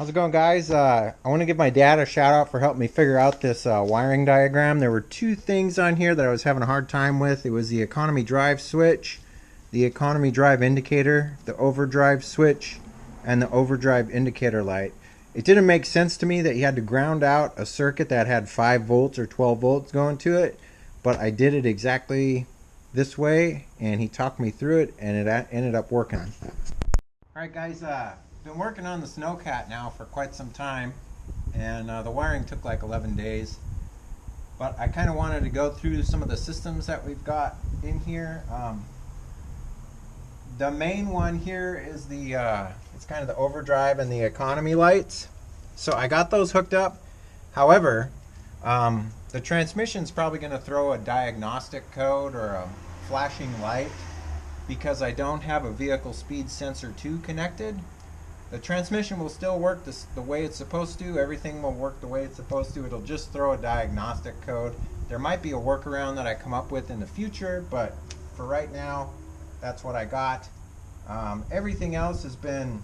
How's it going, guys? I want to give my dad a shout out for helping me figure out this wiring diagram. There were two things on here that I was having a hard time with. It was the economy drive switch, the economy drive indicator, the overdrive switch, and the overdrive indicator light. It didn't make sense to me that you had to ground out a circuit that had 5 volts or 12 volts going to it, but I did it exactly this way, and he talked me through it, and it ended up working. Alright, guys, been working on the Snowcat now for quite some time, and the wiring took like 11 days, but I kind of wanted to go through some of the systems that we've got in here. The main one here is the it's kind of the overdrive and the economy lights, so I got those hooked up. However, the transmission's probably going to throw a diagnostic code or a flashing light because I don't have a vehicle speed sensor 2 connected. The transmission will still work the way it's supposed to. Everything will work the way it's supposed to. It'll just throw a diagnostic code. There might be a workaround that I come up with in the future, but for right now, that's what I got. Everything else has been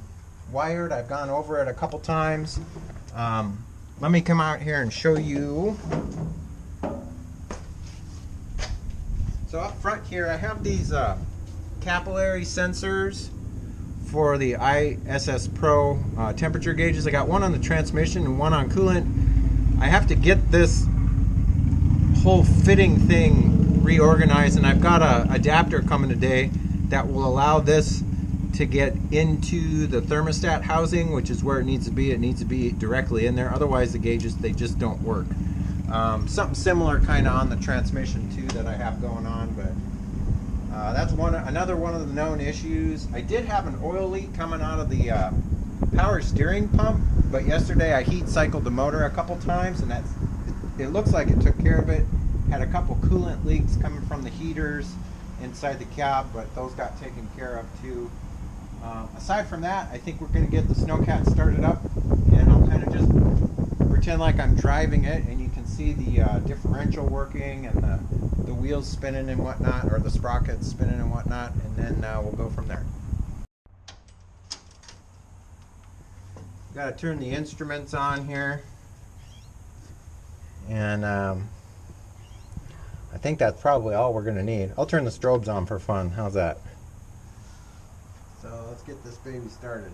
wired. I've gone over it a couple times. Let me come out here and show you. So up front here, I have these capillary sensors for the ISS Pro temperature gauges. I got one on the transmission and one on coolant. I have to get this whole fitting thing reorganized, and I've got an adapter coming today that will allow this to get into the thermostat housing, which is where it needs to be. It needs to be directly in there. Otherwise the gauges, they just don't work. Something similar kind of on the transmission too that I have going on, but that's another one of the known issues. I did have an oil leak coming out of the power steering pump, but yesterday I heat cycled the motor a couple times, and it looks like it took care of it. Had a couple coolant leaks coming from the heaters inside the cab, but those got taken care of too. Aside from that, I think we're going to get the Snowcat started up, and I'll kind of just pretend like I'm driving it, and you can see the differential working and the wheels spinning and whatnot, or the sprockets spinning and whatnot, and then we'll go from there. Got to turn the instruments on here, and I think that's probably all we're going to need. I'll turn the strobes on for fun. How's that? So let's get this baby started.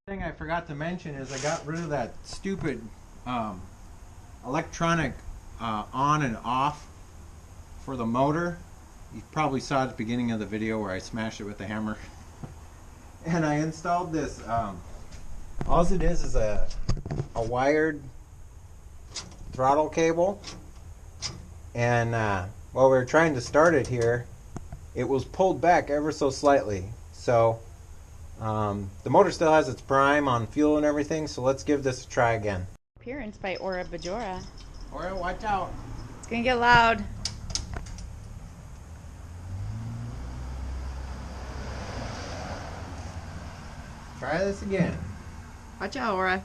Thing I forgot to mention is I got rid of that stupid electronic on and off for the motor. You probably saw at the beginning of the video where I smashed it with the hammer. And I installed this. All it is a wired throttle cable, and while we were trying to start it here, it was pulled back ever so slightly. So the motor still has its prime on fuel and everything, so let's give this a try again. Appearance by Aura Bajora. Aura, watch out. It's gonna get loud. Try this again. Watch out, Aura.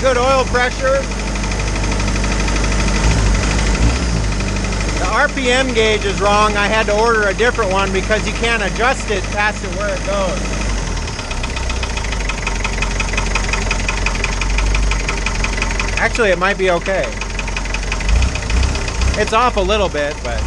Good oil pressure. The RPM gauge is wrong. I had to order a different one because you can't adjust it past it where it goes. Actually, it might be okay. It's off a little bit, but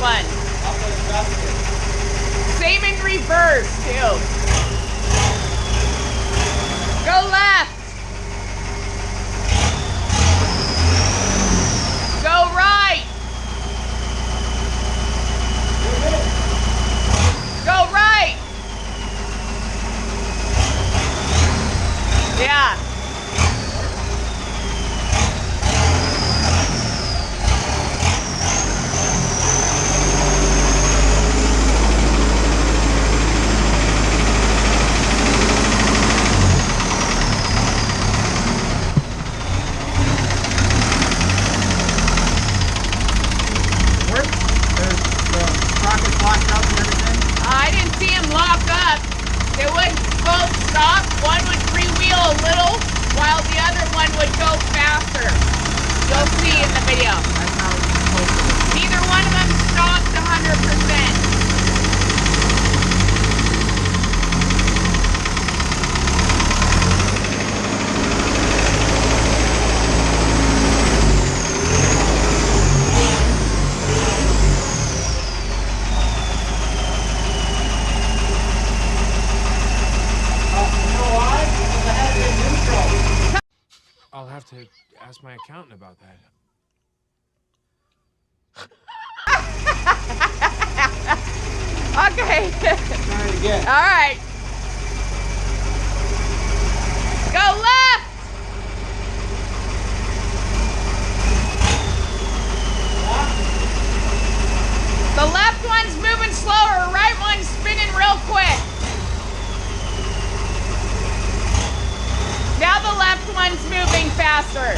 one. Same in reverse, too. Go left. Go right. Go right. Yeah. I didn't see him lock up. They would both stop. One would freewheel a little while the other one would go faster. You'll see in the video. Neither one of them stopped 100%. I'll have to ask my accountant about that. Okay. Try it again. All right. Go left. The left one's moving slower. Right one's spinning real quick. Now the left one's moving faster.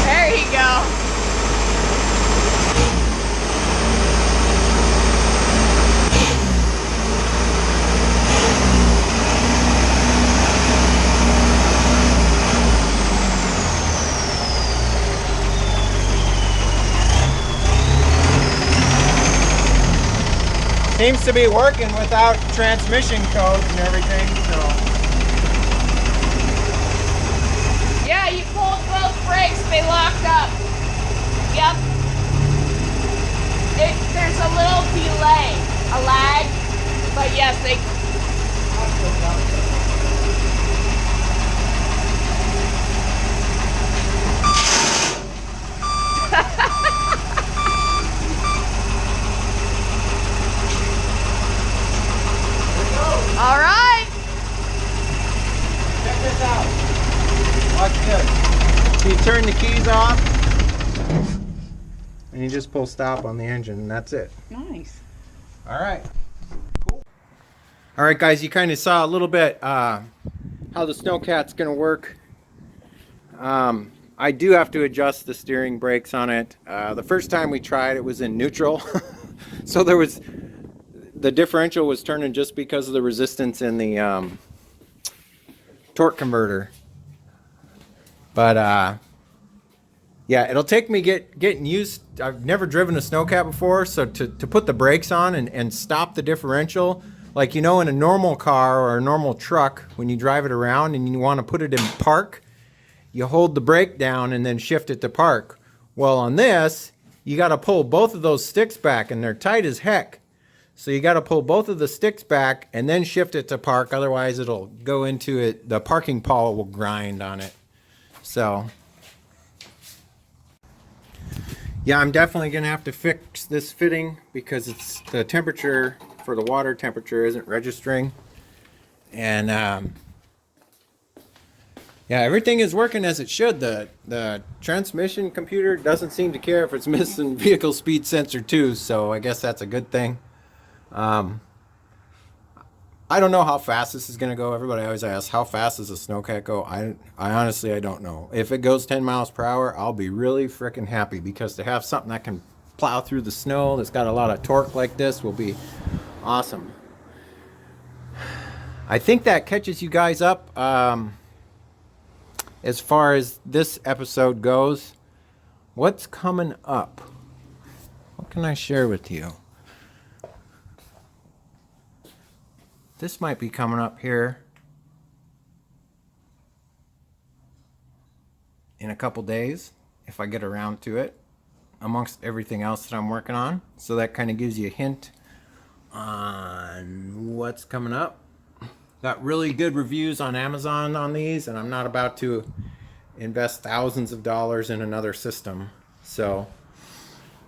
There you go. Seems to be working without transmission codes and everything, so. Yeah, you pulled both brakes, they locked up. Yep. There's a little delay, a lag, but yes, they... All right. Check this out. Watch this. So you turn the keys off, and you just pull stop on the engine, and that's it. Nice. All right. Cool. All right, guys, you kind of saw a little bit how the Snowcat's going to work. I do have to adjust the steering brakes on it. The first time we tried, it was in neutral. So the differential was turning just because of the resistance in the torque converter. But yeah, it'll take me getting used. I've never driven a Snowcat before, so to put the brakes on and stop the differential, like, you know, in a normal car or a normal truck, when you drive it around and you want to put it in park, you hold the brake down and then shift it to park. Well, on this, you got to pull both of those sticks back, and they're tight as heck. So you got to pull both of the sticks back and then shift it to park. Otherwise, it'll go into it. The parking pawl will grind on it. So, yeah, I'm definitely going to have to fix this fitting because it's the temperature for the water temperature isn't registering. And yeah, everything is working as it should. The transmission computer doesn't seem to care if it's missing vehicle speed sensor 2, so I guess that's a good thing. I don't know how fast this is going to go. Everybody always asks, how fast does a Snowcat go? I honestly, I don't know. If it goes 10 miles per hour, I'll be really freaking happy, because to have something that can plow through the snow that's got a lot of torque like this will be awesome. I think that catches you guys up as far as this episode goes. What's coming up? What can I share with you? This might be coming up here in a couple days if I get around to it, amongst everything else that I'm working on. So that kind of gives you a hint on what's coming up. Got really good reviews on Amazon on these, and I'm not about to invest thousands of dollars in another system. So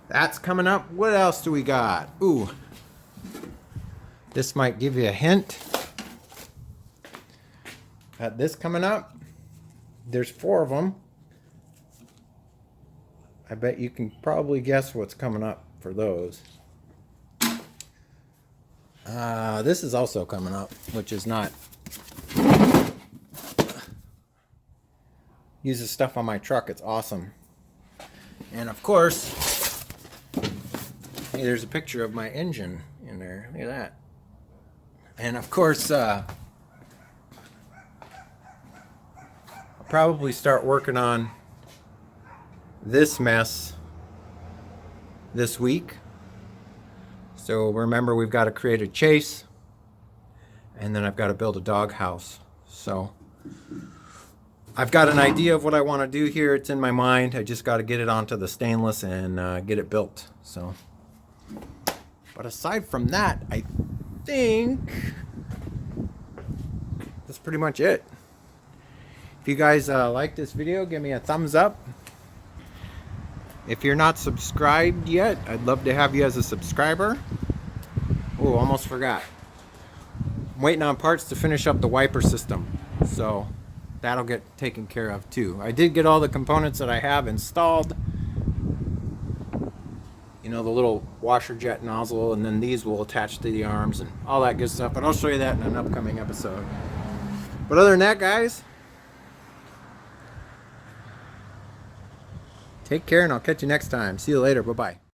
that's coming up. What else do we got? Ooh, this might give you a hint. Got this coming up. There's 4 of them. I bet you can probably guess what's coming up for those. This is also coming up, which is not. Uses stuff on my truck. It's awesome. And of course, hey, there's a picture of my engine in there. Look at that. And of course, I'll probably start working on this mess this week. So remember, we've got to create a chase, and then I've got to build a dog house. So I've got an idea of what I want to do here. It's in my mind. I just got to get it onto the stainless and get it built. So, but aside from that, I think that's pretty much it. If you guys like this video, give me a thumbs up. If you're not subscribed yet, I'd love to have you as a subscriber. Oh, almost forgot. I'm waiting on parts to finish up the wiper system, so that'll get taken care of too. I did get all the components that I have installed. You know, the little washer jet nozzle, and then these will attach to the arms and all that good stuff, but I'll show you that in an upcoming episode. But other than that, guys, take care, and I'll catch you next time. See you later. Bye-bye.